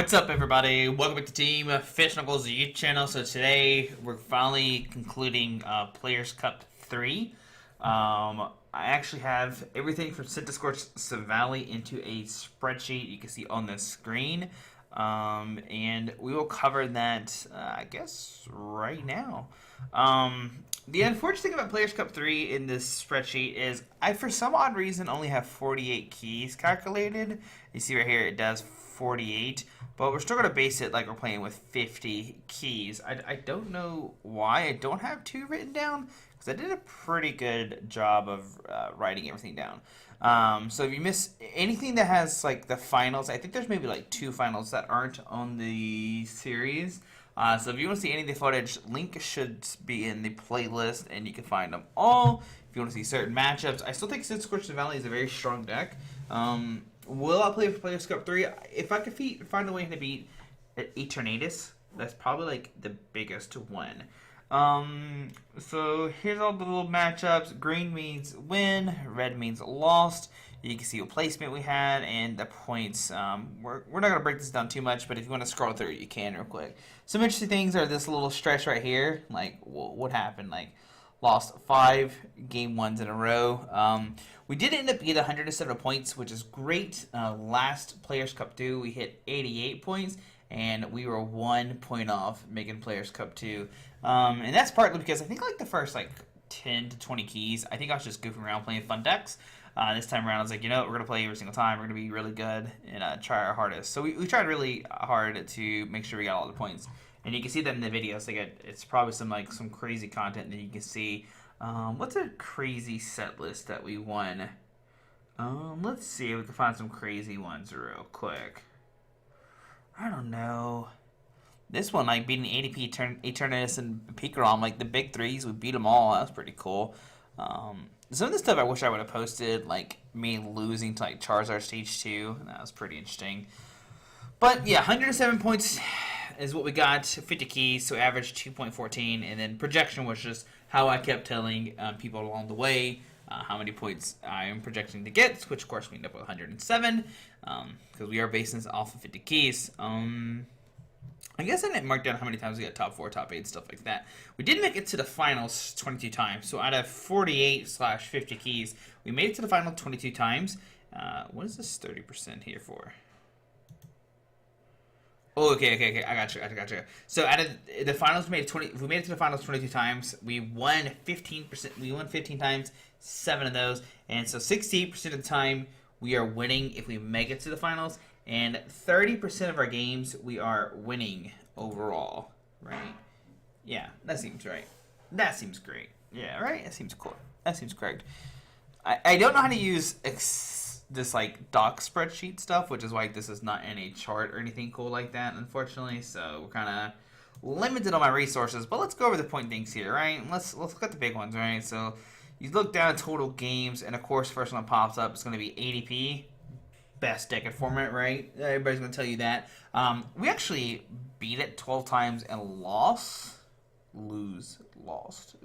What's up, everybody? Welcome back to Team Fish Knuckles YouTube channel. So today we're finally concluding Players Cup 3. I actually have everything from Scorch Valley into a spreadsheet you can see on the screen, and we will cover that, I guess, right now. The unfortunate thing about Players Cup 3 in this spreadsheet is I, for some odd reason, only have 48 keys calculated. You see right here, it does 48, but we're still going to base it like we're playing with 50 keys. I don't know why I don't have 2 written down, because I did a pretty good job of writing everything down. So if you miss anything that has like the finals, I think there's maybe like 2 finals that aren't on the series. So if you want to see any of the footage, link should be in the playlist, and you can find them all. If you want to see certain matchups, I still think Scorch Valley is a very strong deck. Will I play for Players Cup 3? If I could find a way to beat Eternatus, that's probably like the biggest win. So here's all the little matchups. Green means win, red means lost. You can see what placement we had and the points. We're not going to break this down too much, but if you want to scroll through it, you can real quick. Some interesting things are this little stretch right here. Like, what happened? Like, lost 5 game ones in a row. We did end up getting 107 points, which is great. Last Players Cup 2, we hit 88 points, and we were 1 point off making Players Cup 2. And that's partly because I think like the first like 10 to 20 keys, I think I was just goofing around playing fun decks. This time around, I was like, you know, we're going to play every single time. We're going to be really good and try our hardest. So we tried really hard to make sure we got all the points. And you can see that in the videos. Like it's probably some crazy content that you can see. What's a crazy set list that we won? Let's see if we can find some crazy ones real quick. I don't know. This one, like beating ADP, Eternatus, and Pikarom, like the big threes, we beat them all. That was pretty cool. Some of the stuff I wish I would have posted, like me losing to like Charizard Stage 2. That was pretty interesting. But yeah, 107 points is what we got, 50 keys, so average 2.14, and then projection was just how I kept telling people along the way how many points I am projecting to get, which of course we end up with 107, because we are basing this off of 50 keys. I guess I didn't mark down how many times we got top 4, top 8, stuff like that. We did make it to the finals 22 times, so out of 48/50 keys, we made it to the final 22 times. What is this 30% here for? Oh, okay. I got you. So out of the finals, we made it to the finals 22 times. We won 15%. We won 15 times, 7 of those, and so 68% of the time we are winning if we make it to the finals, and 30% of our games we are winning overall. Right? Yeah, that seems right. That seems great. Yeah, right. That seems cool. That seems correct. I don't know how to use this like doc spreadsheet stuff, which is why this is not in a chart or anything cool like that, unfortunately. So we're kind of limited on my resources. But let's go over the point things here, right? Let's look at the big ones, right? So you look down at total games, and of course, first one that pops up is going to be ADP, best deck in format, right? Everybody's going to tell you that. We actually beat it 12 times and lost. Win, lost.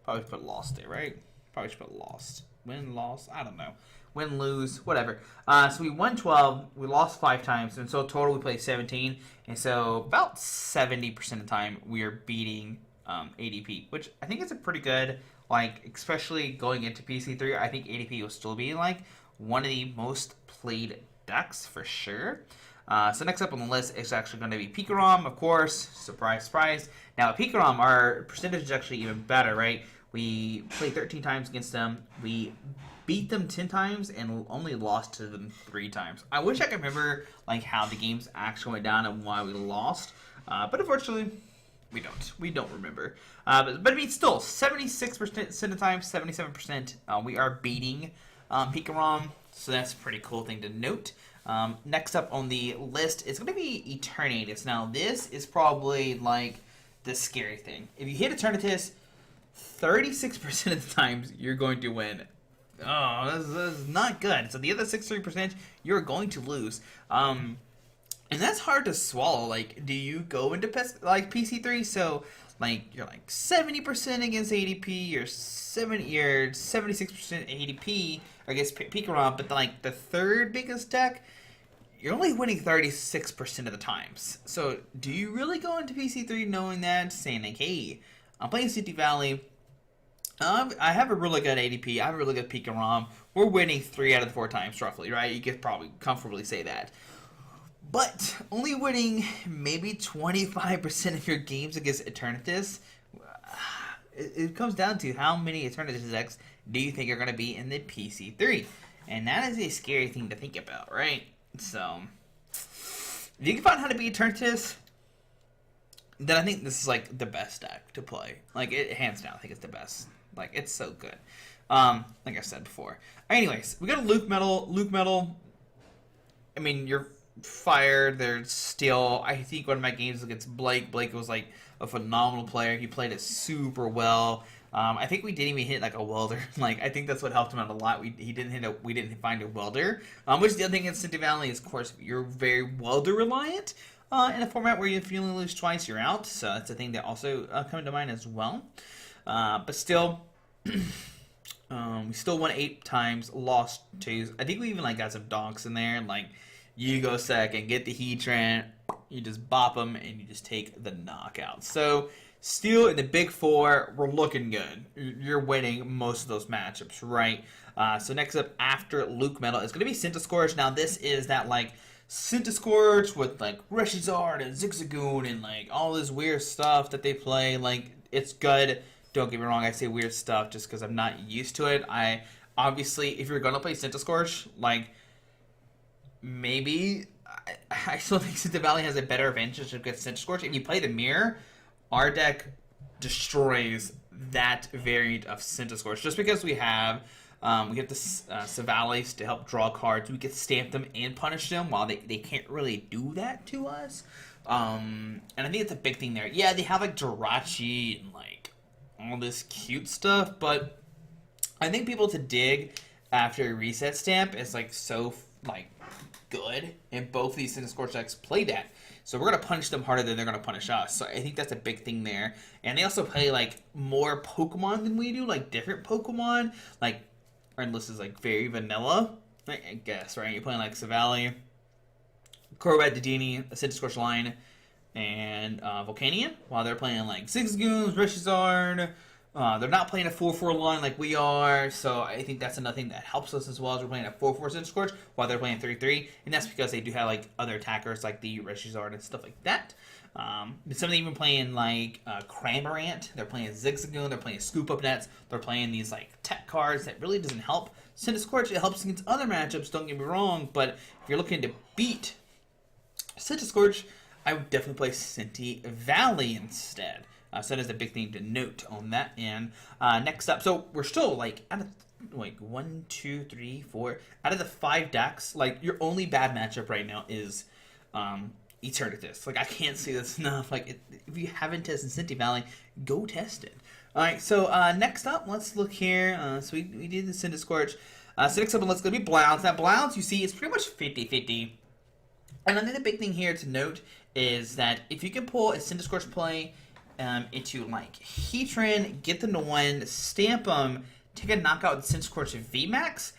Probably put lost there, right? Probably should put lost. Win, lost, I don't know. Win, lose, whatever. So we won 12, we lost 5 times, and so total we played 17. And so about 70% of the time we are beating ADP, which I think is a pretty good, like, especially going into PC3, I think ADP will still be like one of the most played decks for sure. So next up on the list is actually going to be Pikarom, of course. Surprise, surprise. Now, Pikarom, our percentage is actually even better, right? We played 13 times against them. We beat them 10 times and only lost to them 3 times. I wish I could remember like how the games actually went down and why we lost. But unfortunately, we don't. We don't remember. But I mean, still, 76% of the time, 77%, we are beating Pikarom. So that's a pretty cool thing to note. Next up on the list is going to be Eternatus. Now, this is probably like the scary thing. If you hit Eternatus, 36% of the times you're going to win. Oh, this is not good. So the other 63% you're going to lose. And that's hard to swallow. Like, do you go into PC3? So like you're like 70% against ADP, you're 76% ADP against Pikarom, but like the third biggest deck, you're only winning 36% of the times. So do you really go into PC3 knowing that, saying like, hey, I'm playing City Valley. I have a really good ADP. I have a really good peak and ROM. We're winning 3 out of the 4 times, roughly, right? You could probably comfortably say that. But only winning maybe 25% of your games against Eternatus, it comes down to how many Eternatus decks do you think are going to be in the PC3? And that is a scary thing to think about, right? So, if you can find how to beat Eternatus, then I think this is like the best deck to play. Like, it hands down, I think it's the best. Like, it's so good. Like I said before. Anyways, we got a Luke Metal. Luke Metal, I mean, you're fired. There's still, I think one of my games against Blake. Blake was like a phenomenal player. He played it super well. I think we didn't even hit like a welder. Like, I think that's what helped him out a lot. We didn't find a welder. Which the other thing in City Valley is, of course, you're very welder reliant. In a format where if you only lose twice, you're out. So that's a thing that also come to mind as well. But still, we still won 8 times, lost 2. I think we even like got some donks in there. Like, you go second, get the Heatran, you just bop them, and you just take the knockout. So still in the big 4, we're looking good. You're winning most of those matchups, right? So next up after Luke Metal is going to be Centiskorch. Now this is that like Centiskorch with like Reshizard and Zigzagoon and like all this weird stuff that they play. Like, it's good. Don't get me wrong, I say weird stuff just because I'm not used to it. I obviously, if you're gonna play Centiskorch, like, maybe I still think City Valley has a better advantage against Centiskorch. If you play the mirror, our deck destroys that variant of Centiskorch just because we have. We get the Savales to help draw cards. We can stamp them and punish them while they can't really do that to us. And I think it's a big thing there. Yeah, they have like Jirachi and like all this cute stuff, but I think people to dig after a reset stamp is like so like good, and both of these Centiskorch decks play that. So we're going to punish them harder than they're going to punish us. So I think that's a big thing there. And they also play like more Pokemon than we do, like different Pokemon. Like, our list is like very vanilla, I guess, right? You're playing like Savali, Crobat, Dedenne, a Centiskorch line, and Volcanion, while they're playing like Zigzagoons, Reshizard. They're not playing a 4-4 line like we are, so I think that's another thing that helps us as well as we're playing a 4-4 Centiskorch while they're playing 3-3, and that's because they do have like other attackers like the Reshizard and stuff like that. Some of them even playing like Cramorant, they're playing Zigzagoon, they're playing Scoop Up Nets, they're playing these like tech cards that really doesn't help Centiskorch. It helps against other matchups, don't get me wrong, but if you're looking to beat Centiskorch, I would definitely play City Valley instead. So that is a big thing to note on that. And next up, so we're still like out of like 1, 2, 3, 4 out of the 5 decks. Like, your only bad matchup right now is Eternatus. Like, I can't say this enough. Like, if you haven't tested City Valley, go test it. All right. So next up, let's look here. So we did the Centiskorch. So next up, let's go to be Blounce. Now Blounce, you see, it's pretty much 50-50. And I think the big thing here to note is that if you can pull a Centiskorch play into like Heatran, get them to 1, stamp them, take a knockout with Centiskorch VMAX,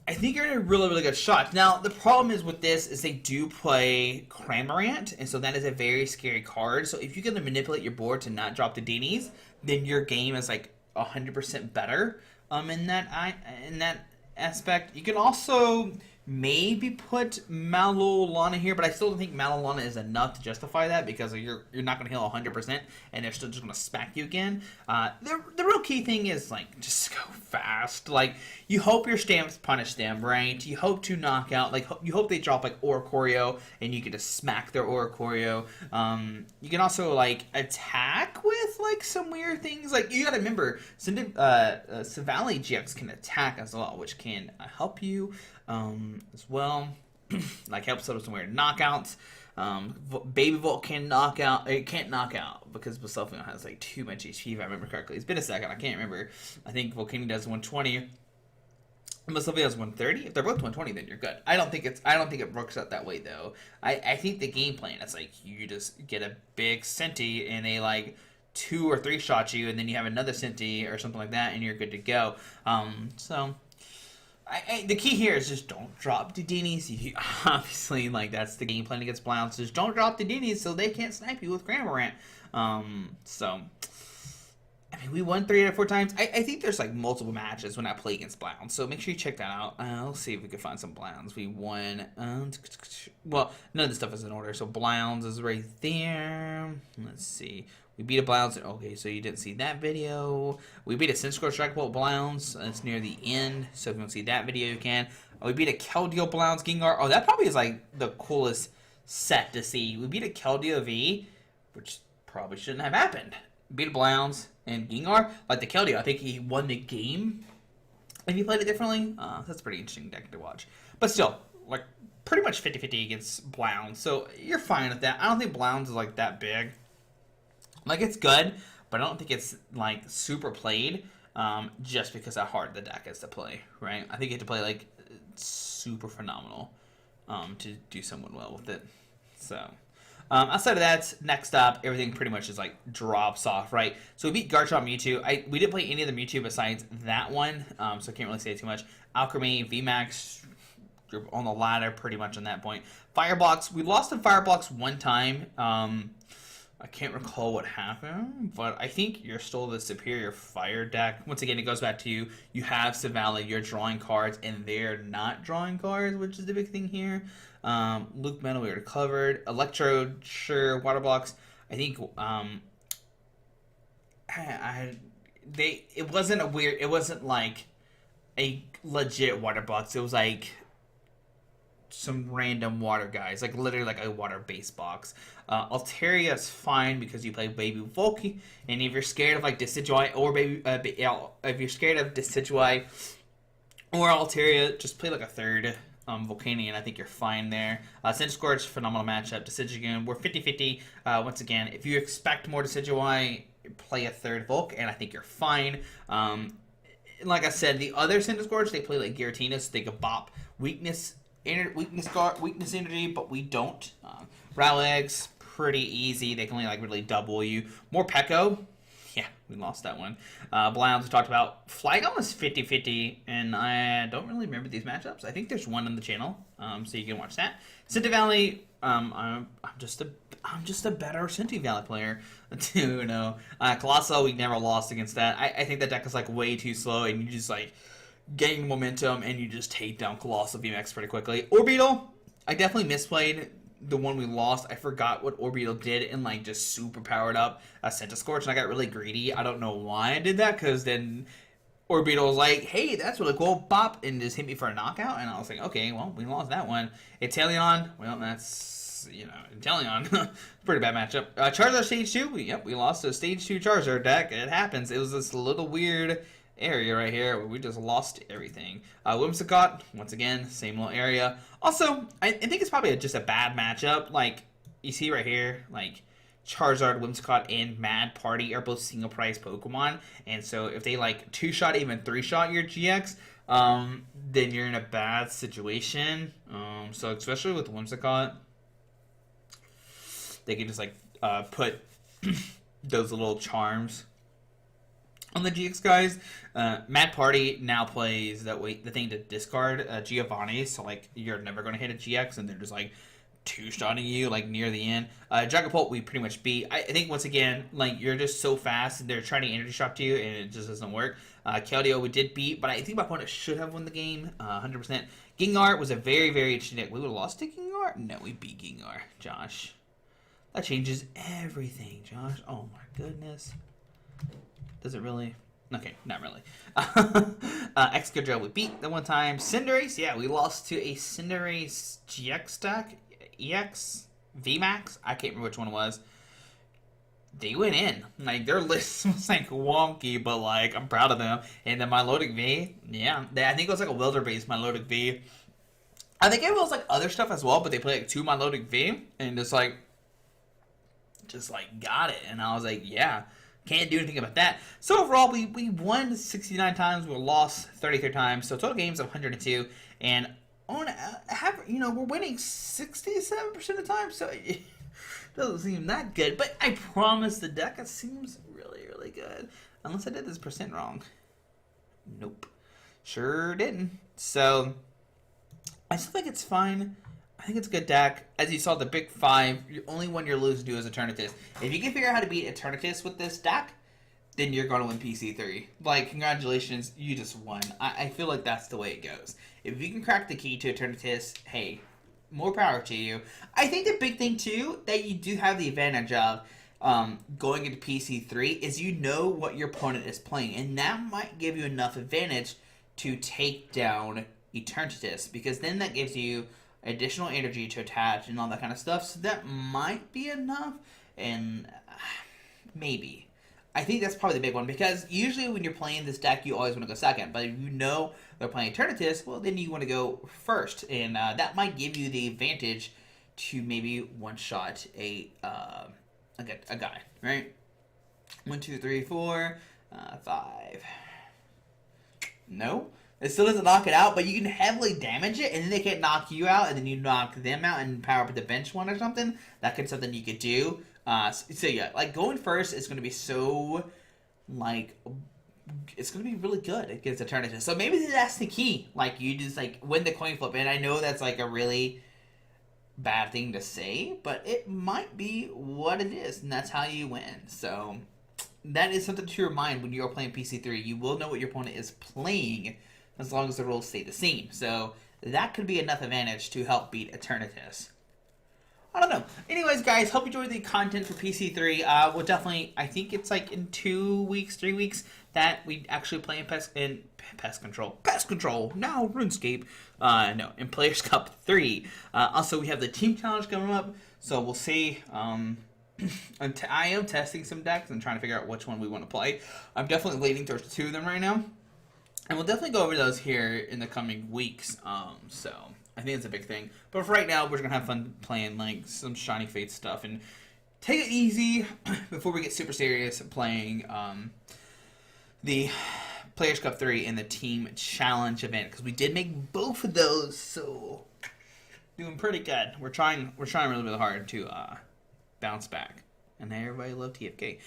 I think you're in a really, really good shot. Now, the problem is with this is they do play Cramorant, and so that is a very scary card. So if you can manipulate your board to not drop the Dinies, then your game is like 100% better in that aspect. You can also maybe put Malolana here, but I still don't think Malolana is enough to justify that because you're not going to heal 100%, and they're still just going to smack you again. The real key thing is, like, just go fast. Like, you hope your stamps punish them, right? You hope to knock out, like, you hope they drop, like, Oricorio, and you can just smack their Oricorio. You can also, like, attack with, like, some weird things. Like, you got to remember, Savali GX can attack as well, which can help you as well. Like, helps set up some weird knockouts. Baby Volt can knock out. It can't knock out because Basilfion has like too much HP, if I remember correctly. It's been a second. I can't remember. I think Volcanion does 120. And Basilfion has 130. If they're both 120, then you're good. I don't think it works out that way though. I think the game plan is like you just get a big Senti and they like 2 or 3 shot you, and then you have another Senti or something like that, and you're good to go. So The key here is just don't drop Dedinis. You obviously, like, that's the game plan against Blounds. Just don't drop Dedinis so they can't snipe you with Cramorant. So, I mean, we won 3 out of 4 times. I think there's, like, multiple matches when I play against Blounds, so make sure you check that out. I'll see if we can find some Blounds. We won, well, none of this stuff is in order, so Blounds is right there. Let's see. We beat a Blounds. Okay, so you didn't see that video. We beat a Cinscore Strike Bolt Blounds. It's near the end, so if you want to see that video, you can. We beat a Keldeo Blounds Gengar. Oh, that probably is, like, the coolest set to see. We beat a Keldeo V, which probably shouldn't have happened. Beat a Blounds and Gengar. Like, the Keldeo, I think he won the game. If he played it differently, that's a pretty interesting deck to watch. But still, like, pretty much 50-50 against Blounds, so you're fine with that. I don't think Blounds is, like, that big. Like, it's good, but I don't think it's, like, super played just because how hard the deck is to play, right? I think you have to play, like, super phenomenal to do somewhat well with it. So, outside of that, next up, everything pretty much is, like, drops off, right? So we beat Garchomp Mewtwo. We didn't play any of the Mewtwo besides that one, so I can't really say too much. Alchemy, VMAX, you're on the ladder pretty much on that point. Fireblocks, we lost in Fireblocks one time. I can't recall what happened, but I think you're still the superior fire deck. Once again, it goes back to you have Savali, you're drawing cards, and they're not drawing cards, which is the big thing here. Luke Metal, we already covered. Electrode, sure. Water blocks, I think, it wasn't like a legit water box. It was like some random water guys, like literally like a water base box. Altaria is fine because you play Baby Volky, and if you're scared of like Decidueye or if you're scared of Decidueye or Altaria, just play like a third Volcanion. I think you're fine there. Centiskorch, phenomenal matchup. Decidueye, we're 50-50. Once again, if you expect more Decidueye, play a third Volk, and I think you're fine. Like I said, the other Centiskorch, they play like Giratina, so they can bop weakness energy, but we don't. Rowlegs, pretty easy. They can only like really double you. More Pekko. Yeah, we lost that one. Blounds we talked about. Flygon was 50-50, and I don't really remember these matchups. I think there's one on the channel, so you can watch that. Cinti Valley, I'm just a better Cinti Valley player. You know, Colossal, we never lost against that. I think that deck is like way too slow, and you just like gain momentum, and you just take down Colossal VMAX pretty quickly. Orbeetle, I definitely misplayed the one we lost. I forgot what Orbeetle did and like just super powered up Centiskorch, and I got really greedy. I don't know why I did that, because then Orbeetle was like, hey, that's really cool, bop, and just hit me for a knockout, and I was like, okay, well, we lost that one. Inteleon, well, that's, you know, Inteleon, pretty bad matchup. Charizard Stage 2, yep, we lost a Stage 2 Charizard deck. It happens. It was this little weird area right here where we just lost everything. Whimsicott, once again, same little area. Also, I think it's probably just a bad matchup. Like, you see right here, like, Charizard, Whimsicott, and Mad Party are both single price Pokemon, and so if they like 2-shot, even 3-shot your GX, then you're in a bad situation. So especially with Whimsicott, they can just like put those little charms on the GX guys. Mad Party now plays the thing to discard Giovanni, so like you're never going to hit a GX, and they're just like 2-shotting you like near the end. Dragapult we pretty much beat. I think once again, like, you're just so fast, and they're trying to energy shock to you, and it just doesn't work. Keldeo we did beat, but I think my opponent should have won the game 100%. Gengar was a very, very interesting deck. We would have lost to Gengar? No, we beat Gengar, Josh. That changes everything, Josh. Oh my goodness. Does it really? Okay, not really. Excadrill we beat the one time. Cinderace, yeah, we lost to a Cinderace GX deck. EX? VMAX? I can't remember which one it was. They went in. Like, their list was like wonky, but like, I'm proud of them. And then Milotic V, yeah. I think it was like a Wilder-based Milotic V. I think it was like other stuff as well, but they played like 2 Milotic V and just like got it. And I was like, yeah. Can't do anything about that. So overall, we won 69 times, we lost 33 times. So total games of 102, and we're winning 67% of the time. So it doesn't seem that good. But I promise the deck, it seems really, really good. Unless I did this percent wrong. Nope. Sure didn't. So, I still think it's fine. I think it's a good deck. As you saw, the big five, the only one you're losing to is Eternatus. If you can figure out how to beat Eternatus with this deck, then you're going to win PC3. Like, congratulations, you just won. I feel like that's the way it goes. If you can crack the key to Eternatus, hey, more power to you. I think the big thing, too, that you do have the advantage of going into PC3 is you know what your opponent is playing, and that might give you enough advantage to take down Eternatus, because then that gives you additional energy to attach and all that kind of stuff, so that might be enough, and maybe. I think that's probably the big one, because usually when you're playing this deck, you always want to go second, but if you know they're playing Eternatus, well, then you want to go first, and that might give you the advantage to maybe one-shot a guy, right? 1, 2, 3, 4, 5. No? It still doesn't knock it out, but you can heavily damage it, and then they can't knock you out, and then you knock them out and power up the bench one or something. That could be something you could do. So yeah, like, going first is going to be so, like, it's going to be really good against Eternatus. So maybe that's the key. Like, you just, like, win the coin flip. And I know that's, like, a really bad thing to say, but it might be what it is, and that's how you win. So that is something to remind when you're playing PC3. You will know what your opponent is playing as long as the rules stay the same. So that could be enough advantage to help beat Eternatus. I don't know. Anyways, guys, hope you enjoyed the content for PC3. We'll definitely, I think it's like in 2 weeks, 3 weeks, that we actually play in Pest Control. Now RuneScape. No, in Players Cup 3. Also, we have the Team Challenge coming up, so we'll see. I am testing some decks and trying to figure out which one we want to play. I'm definitely leaning towards 2 of them right now. And we'll definitely go over those here in the coming weeks. So I think it's a big thing. But for right now, we're going to have fun playing like some Shiny Fate stuff. And take it easy before we get super serious playing the Players Cup 3 and the Team Challenge event. Because we did make both of those, so doing pretty good. We're trying really, really hard to bounce back. And everybody love TFK.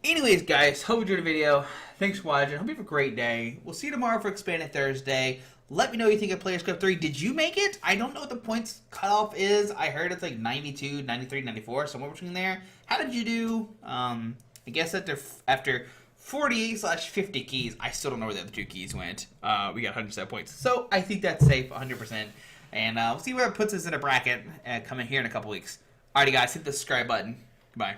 Anyways, guys, hope you enjoyed the video. Thanks for watching. Hope you have a great day. We'll see you tomorrow for Expanded Thursday. Let me know what you think of Players Cup 3. Did you make it? I don't know what the points cutoff is. I heard it's like 92, 93, 94, somewhere between there. How did you do? I guess after 48/50 keys, I still don't know where the other 2 keys went. We got 100% points. So I think that's safe, 100%. And we'll see where it puts us in a bracket coming here in a couple weeks. Alrighty, guys, hit the subscribe button. Goodbye.